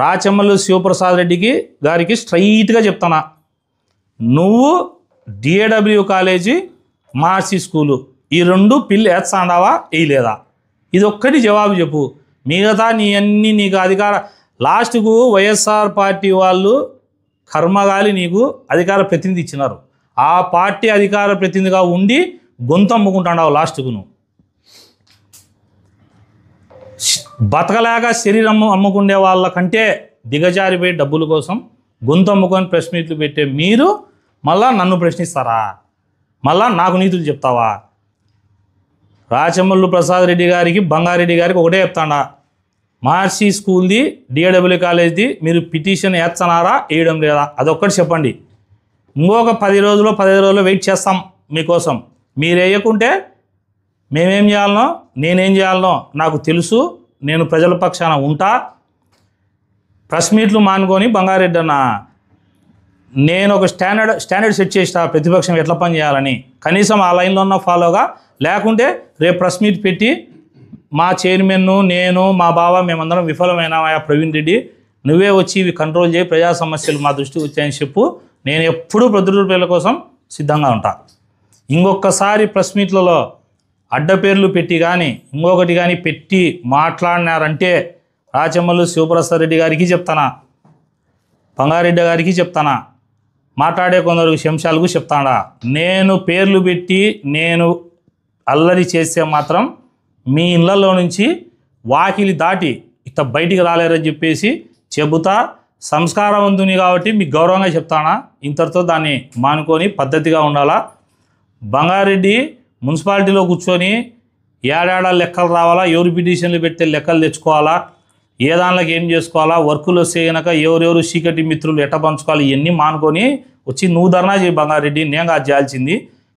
రాచమల్లు శివప్రసాద్ రెడ్డికి గారికి స్ట్రైట్గా చెప్తానా, నువ్వు డిఏడబ్ల్యూ కాలేజీ మార్సి స్కూలు ఈ రెండు పిల్లి వేస్తాడావా వేయలేదా? ఇది ఒక్కటి జవాబు చెప్పు. మిగతా నీకు అధికార లాస్ట్కు వైఎస్ఆర్ పార్టీ వాళ్ళు కర్మగాలి నీకు అధికార ప్రతినిధి ఇచ్చినారు. ఆ పార్టీ అధికార ప్రతినిధిగా ఉండి గొంతు అమ్ముకుంటాడావు లాస్ట్కు. నువ్వు బతకలేక శరీరం అమ్ముకునే వాళ్ళకంటే దిగజారిపోయి డబ్బుల కోసం గొంతు అమ్ముకొని ప్రెస్ మీట్లు పెట్టే మీరు మళ్ళా నన్ను ప్రశ్నిస్తారా? మళ్ళా నాకు నీతులు చెప్తావా? రాచమల్లు ప్రసాద్ రెడ్డి గారికి బంగారెడ్డి గారికి ఒకటే చెప్తాడా, మార్సి స్కూల్ది డిఏడబ్ల్యూ కాలేజ్ది మీరు పిటిషన్ వేస్తున్నారా వేయడం లేదా? అదొక్కటి చెప్పండి. ఇంకొక 10 రోజులు 15 రోజులు వెయిట్ చేస్తాం మీకోసం. మీరు వేయకుంటే మేమేం చేయాలనో నేనేం చేయాలనో నాకు తెలుసు. నేను ప్రజల పక్షాన ఉంటా. ప్రెస్ మీట్లు మానుకొని బంగారెడ్డి అన్న నేను ఒక స్టాండర్డ్ సెట్ చేస్తా ప్రతిపక్షం ఎట్లా పని చేయాలని. కనీసం ఆ లైన్లో ఉన్న ఫాలోగా, లేకుంటే రేపు ప్రెస్ మీట్ పెట్టి మా చైర్మన్ను నేను మా బావ మేమందరం విఫలమైనామా ప్రవీణ్ రెడ్డి, నువ్వే వచ్చి ఇవి కంట్రోల్ చేయి, ప్రజా సమస్యలు మా దృష్టికి వచ్చాయని చెప్పు. నేను ఎప్పుడూ ప్రజల కోసం సిద్ధంగా ఉంటా. ఇంకొకసారి ప్రెస్ మీట్లలో అడ్డపేర్లు పెట్టి కానీ ఇంకొకటి కానీ పెట్టి మాట్లాడినారంటే రాచమల్లు శివప్రసాద్ రెడ్డి గారికి చెప్తానా, బంగారెడ్డి గారికి చెప్తానా, మాట్లాడే కొందరు శంశాలకు చెప్తాడా, నేను పేర్లు పెట్టి నేను అల్లరి చేస్తే మాత్రం మీ ఇళ్లలో నుంచి వాకిలి దాటి ఇట్లా బయటికి రాలేరని చెప్పేసి చెబుతా. సంస్కారవంతుని కాబట్టి మీకు గౌరవంగా చెప్తానా. ఇంతటితో దాన్ని మానుకొని పద్ధతిగా ఉండాలా. బంగారెడ్డి మున్సిపాలిటీలో కూర్చొని ఏడాడా లెక్కలు రావాలా, ఎవరు పిటిషన్లు పెడితే లెక్కలు తెచ్చుకోవాలా, ఏ దానిలోకి ఏం చేసుకోవాలా, వర్కులు వస్తే కనుక ఎవరెవరు చీకటి మిత్రులు ఎట్ట పంచుకోవాలి, ఇవన్నీ మానుకొని వచ్చి నువ్వు ధర్నా చేయి బంగారెడ్డి. నేను కాదు చేయాల్సింది.